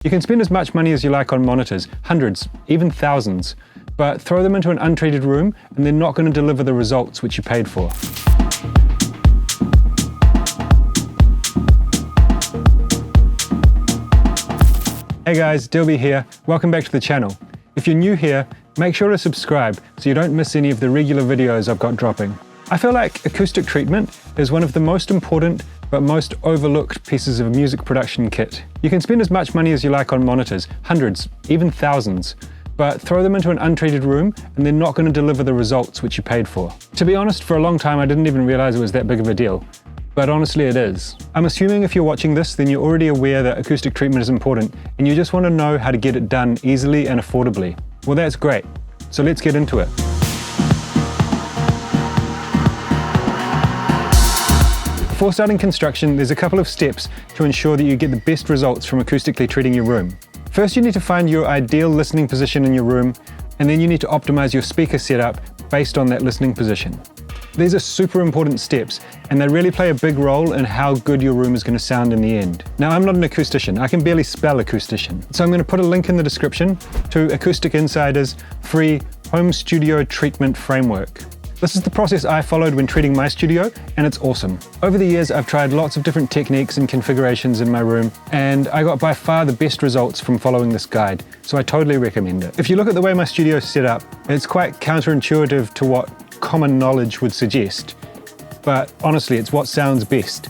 You can spend as much money as you like on monitors, hundreds, even thousands, but throw them into an untreated room and they're not going to deliver the results which you paid for. Hey guys, Dilby here. Welcome back to the channel. If you're new here, make sure to subscribe so you don't miss any of the regular videos I've got dropping. I feel like acoustic treatment is one of the most important but most overlooked pieces of music production kit. You can spend as much money as you like on monitors, hundreds, even thousands, but throw them into an untreated room and they're not going to deliver the results which you paid for. To be honest, for a long time I didn't even realize it was that big of a deal. But honestly it is. I'm assuming if you're watching this, then you're already aware that acoustic treatment is important and you just want to know how to get it done easily and affordably. Well, that's great. So let's get into it. Before starting construction, there's a couple of steps to ensure that you get the best results from acoustically treating your room. First, you need to find your ideal listening position in your room, and then you need to optimize your speaker setup based on that listening position. These are super important steps, and they really play a big role in how good your room is going to sound in the end. Now, I'm not an acoustician. I can barely spell acoustician. So I'm going to put a link in the description to Acoustic Insider's free home studio treatment framework. This is the process I followed when treating my studio, and it's awesome. Over the years, I've tried lots of different techniques and configurations in my room, and I got by far the best results from following this guide, so I totally recommend it. If you look at the way my studio is set up, it's quite counterintuitive to what common knowledge would suggest, but honestly, it's what sounds best.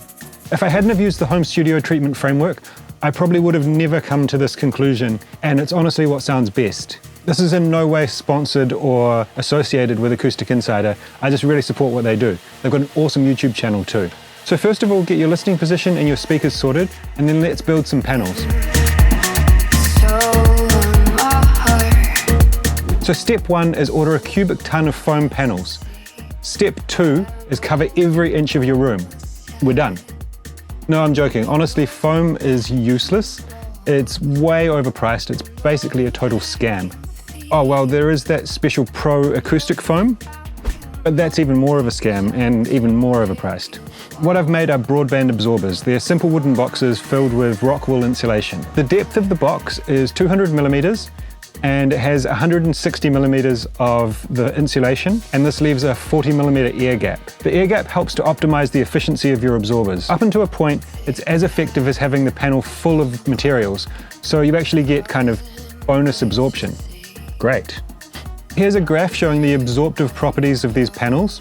If I hadn't have used the home studio treatment framework, I probably would have never come to this conclusion, and it's honestly what sounds best. This is in no way sponsored or associated with Acoustic Insider. I just really support what they do. They've got an awesome YouTube channel too. So first of all, get your listening position and your speakers sorted, and then let's build some panels. So step 1 is order a cubic ton of foam panels. Step 2 is cover every inch of your room. We're done. No, I'm joking. Honestly, foam is useless. It's way overpriced. It's basically a total scam. Oh, well, there is that special Pro acoustic foam, but that's even more of a scam and even more overpriced. What I've made are broadband absorbers. They're simple wooden boxes filled with rock wool insulation. The depth of the box is 200 millimeters, and it has 160 millimeters of the insulation, and this leaves a 40 millimeter air gap. The air gap helps to optimize the efficiency of your absorbers. Up until a point, it's as effective as having the panel full of materials, so you actually get kind of bonus absorption. Great. Here's a graph showing the absorptive properties of these panels.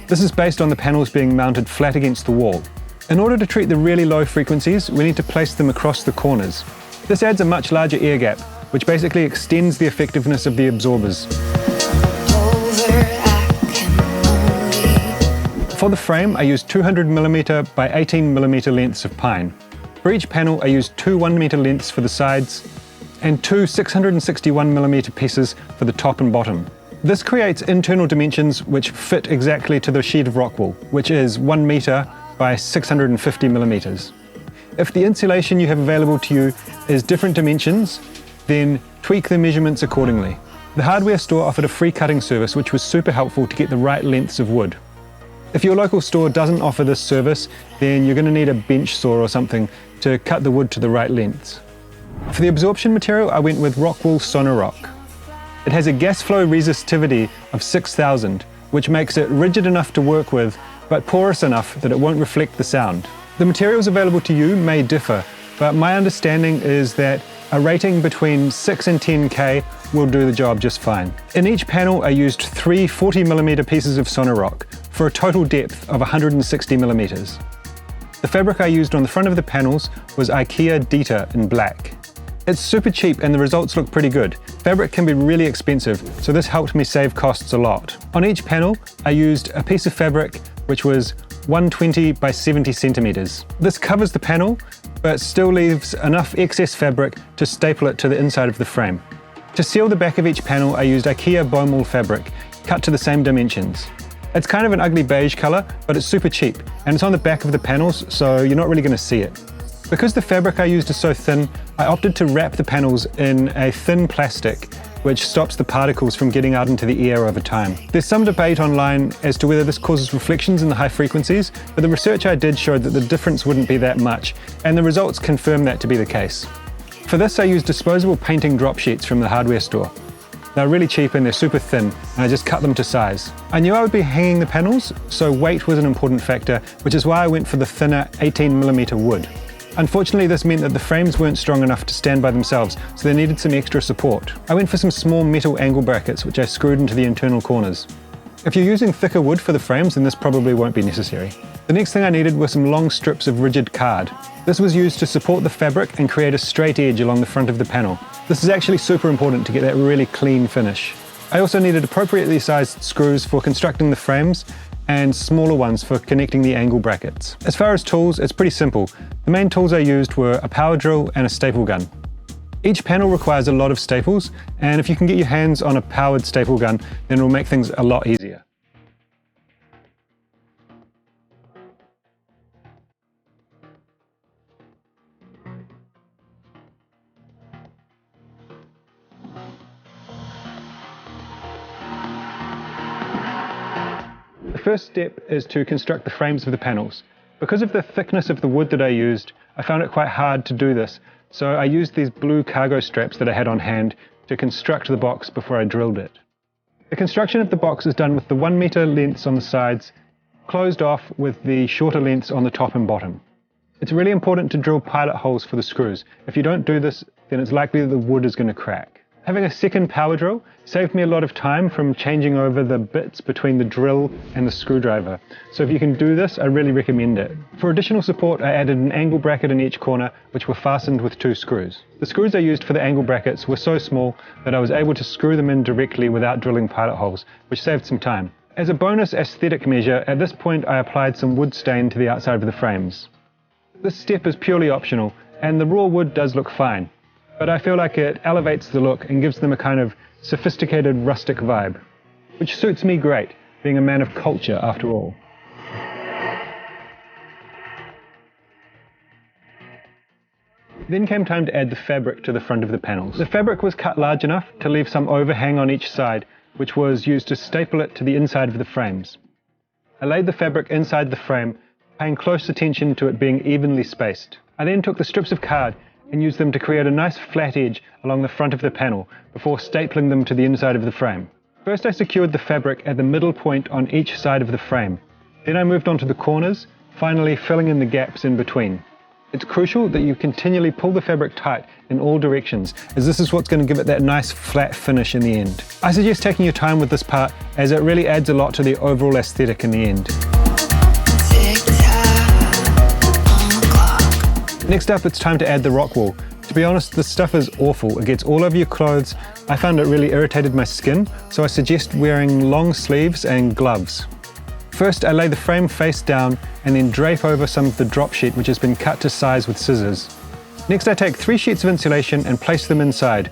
This is based on the panels being mounted flat against the wall. In order to treat the really low frequencies, we need to place them across the corners. This adds a much larger air gap, which basically extends the effectiveness of the absorbers. For the frame, I used 200mm by 18mm lengths of pine. For each panel, I used 2 1-meter lengths for the sides and 2 661mm pieces for the top and bottom. This creates internal dimensions which fit exactly to the sheet of rock wool, which is 1 meter by 650mm. If the insulation you have available to you is different dimensions, then tweak the measurements accordingly. The hardware store offered a free cutting service which was super helpful to get the right lengths of wood. If your local store doesn't offer this service, then you're going to need a bench saw or something to cut the wood to the right lengths. For the absorption material, I went with rock wool Sonorock. It has a gas flow resistivity of 6000, which makes it rigid enough to work with, but porous enough that it won't reflect the sound. The materials available to you may differ, but my understanding is that a rating between 6 and 10K will do the job just fine. In each panel, I used 3 40mm pieces of Sonorock for a total depth of 160mm. The fabric I used on the front of the panels was IKEA Dita in black. It's super cheap and the results look pretty good. Fabric can be really expensive, so this helped me save costs a lot. On each panel, I used a piece of fabric which was 120 by 70 centimeters. This covers the panel, but still leaves enough excess fabric to staple it to the inside of the frame. To seal the back of each panel, I used IKEA bone wool fabric, cut to the same dimensions. It's kind of an ugly beige color, but it's super cheap, and it's on the back of the panels, so you're not really going to see it. Because the fabric I used is so thin, I opted to wrap the panels in a thin plastic, which stops the particles from getting out into the air over time. There's some debate online as to whether this causes reflections in the high frequencies, but the research I did showed that the difference wouldn't be that much, and the results confirm that to be the case. For this I used disposable painting drop sheets from the hardware store. They're really cheap and they're super thin, and I just cut them to size. I knew I would be hanging the panels, so weight was an important factor, which is why I went for the thinner 18mm wood. Unfortunately, this meant that the frames weren't strong enough to stand by themselves, so they needed some extra support. I went for some small metal angle brackets, which I screwed into the internal corners. If you're using thicker wood for the frames, then this probably won't be necessary. The next thing I needed were some long strips of rigid card. This was used to support the fabric and create a straight edge along the front of the panel. This is actually super important to get that really clean finish. I also needed appropriately sized screws for constructing the frames and smaller ones for connecting the angle brackets. As far as tools, it's pretty simple. The main tools I used were a power drill and a staple gun. Each panel requires a lot of staples, and if you can get your hands on a powered staple gun, then it'll make things a lot easier. The first step is to construct the frames of the panels. Because of the thickness of the wood that I used, I found it quite hard to do this, so I used these blue cargo straps that I had on hand to construct the box before I drilled it. The construction of the box is done with the 1 meter lengths on the sides, closed off with the shorter lengths on the top and bottom. It's really important to drill pilot holes for the screws. If you don't do this, then it's likely that the wood is going to crack. Having a second power drill saved me a lot of time from changing over the bits between the drill and the screwdriver. So if you can do this, I really recommend it. For additional support, I added an angle bracket in each corner, which were fastened with 2 screws. The screws I used for the angle brackets were so small that I was able to screw them in directly without drilling pilot holes, which saved some time. As a bonus aesthetic measure, at this point I applied some wood stain to the outside of the frames. This step is purely optional, and the raw wood does look fine, but I feel like it elevates the look and gives them a kind of sophisticated rustic vibe, which suits me great, being a man of culture after all. Then came time to add the fabric to the front of the panels. The fabric was cut large enough to leave some overhang on each side, which was used to staple it to the inside of the frames. I laid the fabric inside the frame, paying close attention to it being evenly spaced. I then took the strips of card and used them to create a nice flat edge along the front of the panel before stapling them to the inside of the frame. First I secured the fabric at the middle point on each side of the frame. Then I moved on to the corners, finally filling in the gaps in between. It's crucial that you continually pull the fabric tight in all directions, as this is what's going to give it that nice flat finish in the end. I suggest taking your time with this part, as it really adds a lot to the overall aesthetic in the end. Next up, it's time to add the rock wool. To be honest, this stuff is awful. It gets all over your clothes. I found it really irritated my skin, so I suggest wearing long sleeves and gloves. First, I lay the frame face down and then drape over some of the drop sheet which has been cut to size with scissors. Next, I take 3 sheets of insulation and place them inside,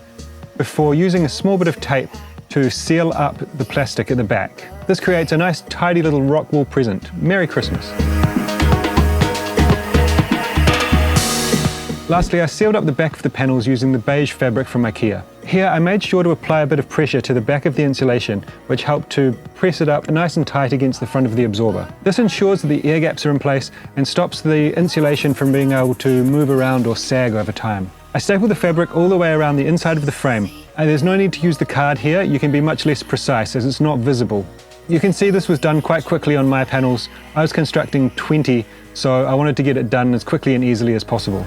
before using a small bit of tape to seal up the plastic at the back. This creates a nice tidy little rock wool present. Merry Christmas. Lastly, I sealed up the back of the panels using the beige fabric from IKEA. Here I made sure to apply a bit of pressure to the back of the insulation, which helped to press it up nice and tight against the front of the absorber. This ensures that the air gaps are in place and stops the insulation from being able to move around or sag over time. I stapled the fabric all the way around the inside of the frame. And there's no need to use the card here, you can be much less precise as it's not visible. You can see this was done quite quickly on my panels. I was constructing 20, so I wanted to get it done as quickly and easily as possible.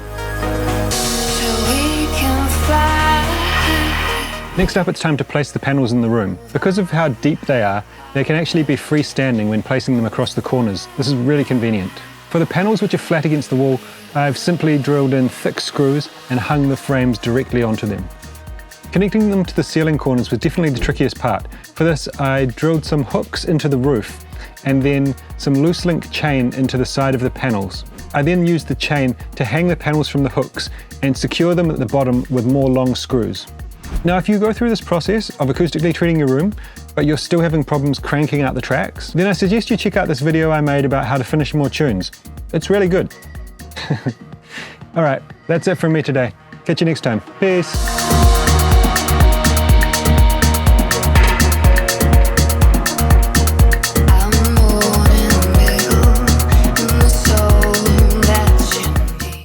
Next up, it's time to place the panels in the room. Because of how deep they are, they can actually be freestanding when placing them across the corners. This is really convenient. For the panels which are flat against the wall, I've simply drilled in thick screws and hung the frames directly onto them. Connecting them to the ceiling corners was definitely the trickiest part. For this, I drilled some hooks into the roof and then some loose link chain into the side of the panels. I then used the chain to hang the panels from the hooks and secure them at the bottom with more long screws. Now, if you go through this process of acoustically treating your room, but you're still having problems cranking out the tracks, then I suggest you check out this video I made about how to finish more tunes. It's really good. Alright, that's it from me today. Catch you next time. Peace!